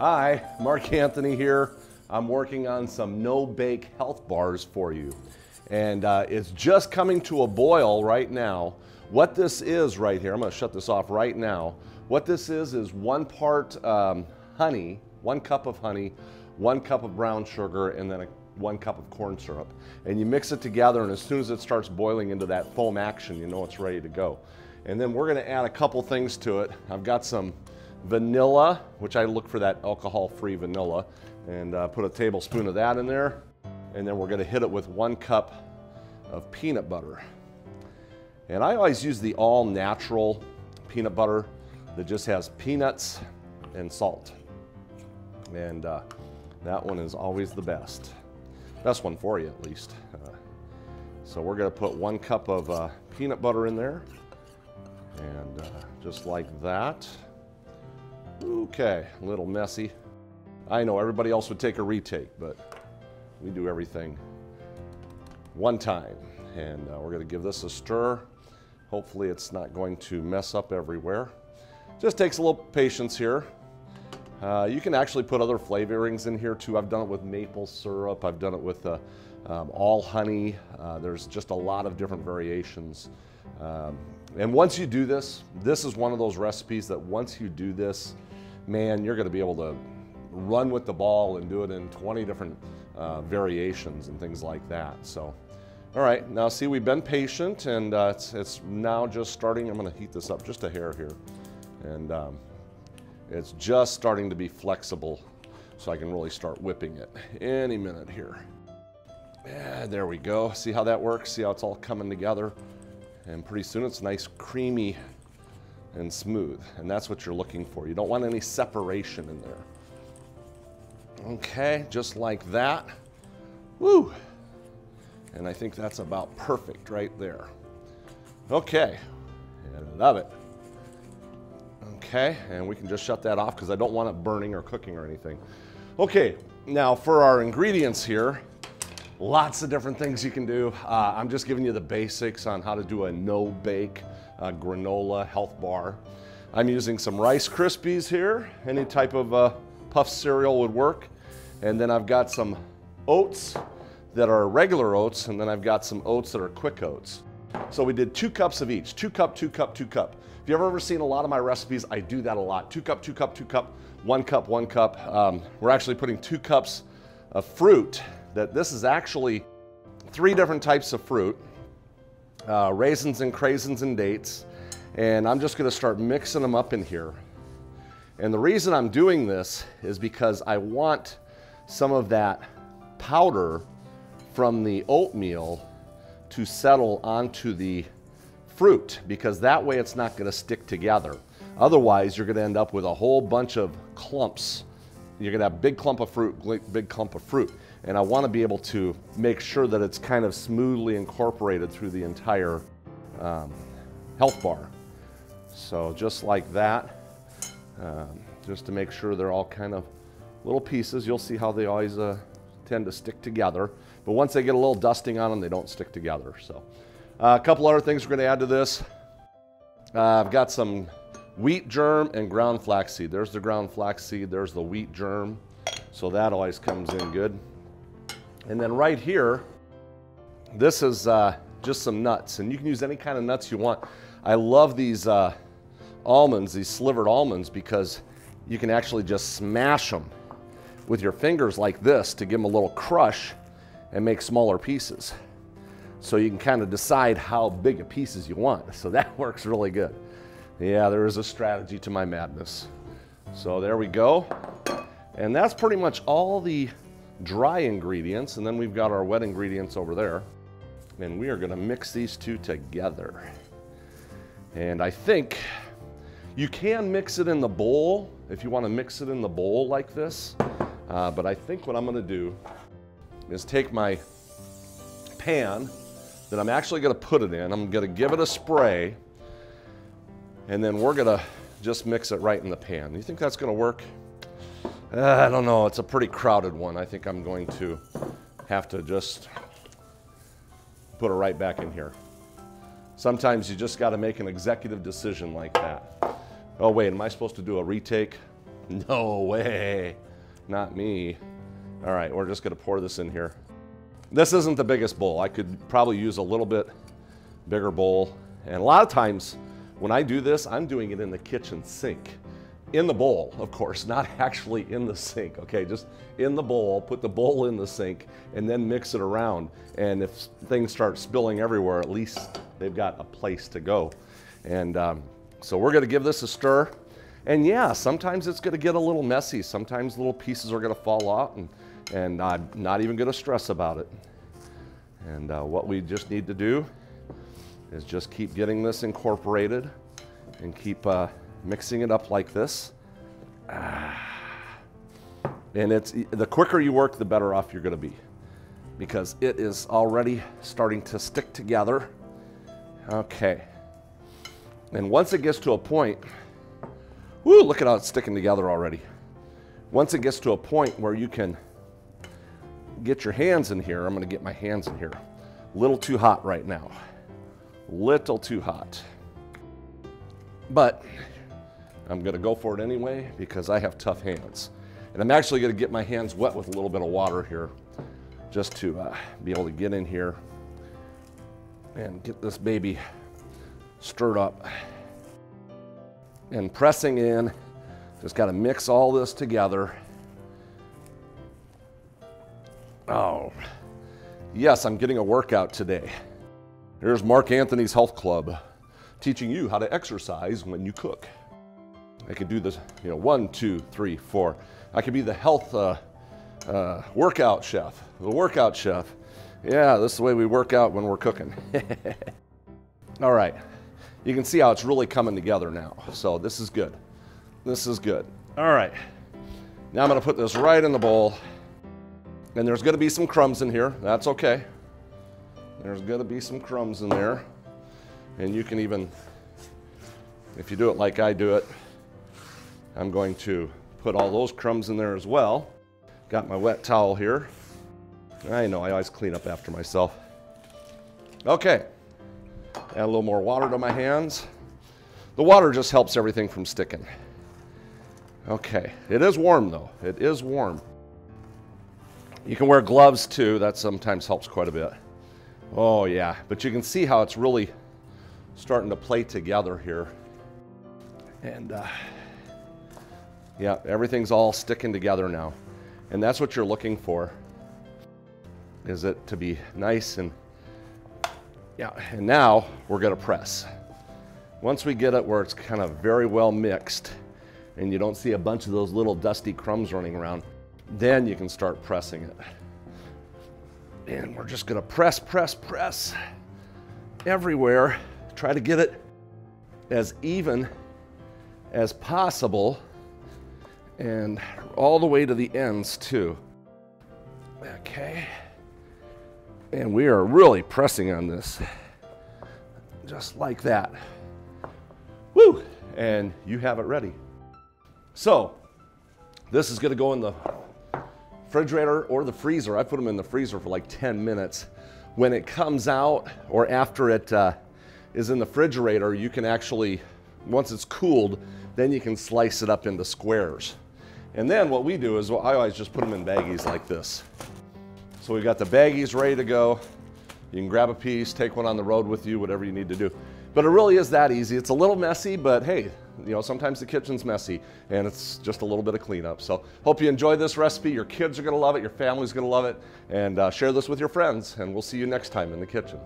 Hi, Mark Anthony here. I'm working on some no-bake health bars for you. And it's just coming to a boil right now. What this is right here, I'm gonna shut this off right now. What this is 1 part honey, 1 cup of honey, 1 cup of brown sugar, and then 1 cup of corn syrup. And you mix it together, and as soon as it starts boiling into that foam action, you know it's ready to go. And then we're gonna add a couple things to it. I've got some vanilla, which I look for that alcohol-free vanilla, and put a tablespoon of that in there. And then we're gonna hit it with 1 cup of peanut butter. And I always use the all-natural peanut butter that just has peanuts and salt. And that one is always the best. Best one for you, at least. So we're gonna put 1 cup of peanut butter in there. And just like that. Okay, a little messy. I know everybody else would take a retake, but we do everything one time. And we're gonna give this a stir. Hopefully it's not going to mess up everywhere. Just takes a little patience here. You can actually put other flavorings in here too. I've done it with maple syrup. I've done it with all honey. There's just a lot of different variations. And once you do this, this is one of those recipes that once you do this, man, you're gonna be able to run with the ball and do it in 20 different variations and things like that. So, all right, now see, we've been patient, and it's now just starting. I'm gonna heat this up just a hair here. And it's just starting to be flexible, so I can really start whipping it any minute here. Yeah, there we go. See how that works? See how it's all coming together? And pretty soon it's nice, creamy, and smooth. And that's what you're looking for. You don't want any separation in there. Okay, just like that. Woo! And I think that's about perfect right there. Okay, I love it. Okay, and we can just shut that off because I don't want it burning or cooking or anything. Okay, now for our ingredients here, lots of different things you can do. I'm just giving you the basics on how to do a no-bake granola health bar. I'm using some Rice Krispies here. Any type of puff cereal would work. And then I've got some oats that are regular oats, and then I've got some oats that are quick oats. So we did 2 cups of each, 2 cup, 2 cup, 2 cup. If you've ever seen a lot of my recipes, I do that a lot. 2 cup, 2 cup, 2 cup, 1 cup, 1 cup. We're actually putting 2 cups of fruit. This is actually 3 different types of fruit, raisins and craisins and dates. And I'm just gonna start mixing them up in here. And the reason I'm doing this is because I want some of that powder from the oatmeal to settle onto the fruit, because that way it's not gonna stick together. Otherwise, you're gonna end up with a whole bunch of clumps. You're gonna have big clump of fruit, big clump of fruit. And I wanna be able to make sure that it's kind of smoothly incorporated through the entire health bar. So just like that, just to make sure they're all kind of little pieces. You'll see how they always tend to stick together. But once they get a little dusting on them, they don't stick together. So a couple other things we're gonna add to this. I've got some wheat germ and ground flaxseed. There's the ground flaxseed, there's the wheat germ. So that always comes in good. And then right here, this is just some nuts. And you can use any kind of nuts you want. I love these almonds, these slivered almonds, because you can actually just smash them with your fingers like this to give them a little crush and make smaller pieces. So you can kind of decide how big of pieces you want. So that works really good. Yeah, there is a strategy to my madness. So there we go. And that's pretty much all the dry ingredients. And then we've got our wet ingredients over there. And we are gonna mix these two together. And I think you can mix it in the bowl if you wanna mix it in the bowl like this. But I think what I'm gonna do is take my pan that I'm actually gonna put it in. I'm gonna give it a spray, and then we're gonna just mix it right in the pan. You think that's gonna work? I don't know, it's a pretty crowded one. I think I'm going to have to just put it right back in here. Sometimes you just gotta make an executive decision like that. Oh wait, am I supposed to do a retake? No way. Not me. All right, we're just gonna pour this in here. This isn't the biggest bowl. I could probably use a little bit bigger bowl. And a lot of times when I do this, I'm doing it in the kitchen sink. In the bowl, of course, not actually in the sink, okay? Just in the bowl, put the bowl in the sink and then mix it around. And if things start spilling everywhere, at least they've got a place to go. And so we're gonna give this a stir. And yeah, sometimes it's gonna get a little messy. Sometimes little pieces are gonna fall out and I'm not even gonna stress about it. And what we just need to do is just keep getting this incorporated and keep mixing it up like this. And the quicker you work, the better off you're gonna be, because it is already starting to stick together. Okay. And once it gets to a point, whoo, look at how it's sticking together already. Once it gets to a point where you can get your hands in here, I'm gonna get my hands in here. A little too hot right now. Little too hot. But I'm gonna go for it anyway because I have tough hands. And I'm actually gonna get my hands wet with a little bit of water here just to be able to get in here and get this baby stirred up. And pressing in, just gotta mix all this together. Oh, yes, I'm getting a workout today. Here's Mark Anthony's Health Club, teaching you how to exercise when you cook. I could do this, 1, 2, 3, 4. I could be the health workout chef, the workout chef. Yeah, this is the way we work out when we're cooking. All right, you can see how it's really coming together now. So this is good. This is good. All right, now I'm gonna put this right in the bowl. And there's gonna be some crumbs in here. That's okay. There's gonna be some crumbs in there. And you can even, if you do it like I do it, I'm going to put all those crumbs in there as well. Got my wet towel here. I know, I always clean up after myself. Okay, add a little more water to my hands. The water just helps everything from sticking. Okay, it is warm though, it is warm. You can wear gloves too, that sometimes helps quite a bit. Oh yeah, but you can see how it's really starting to play together here. And yeah, everything's all sticking together now. And that's what you're looking for, is it to be nice and, yeah, and now we're gonna press. Once we get it where it's kind of very well mixed and you don't see a bunch of those little dusty crumbs running around, then you can start pressing it. And we're just gonna press, press, press everywhere. Try to get it as even as possible and all the way to the ends too. Okay. And we are really pressing on this. Just like that. Woo! And you have it ready. So, this is gonna go in the refrigerator or the freezer. I put them in the freezer for like 10 minutes. When it comes out or after it is in the refrigerator, you can actually, once it's cooled, then you can slice it up into squares. And then what we do is, well, I always just put them in baggies like this. So we've got the baggies ready to go. You can grab a piece, take one on the road with you, whatever you need to do. But it really is that easy. It's a little messy, but hey, sometimes the kitchen's messy and it's just a little bit of cleanup. So hope you enjoyed this recipe. Your kids are gonna love it, your family's gonna love it, and share this with your friends, and we'll see you next time in the kitchen.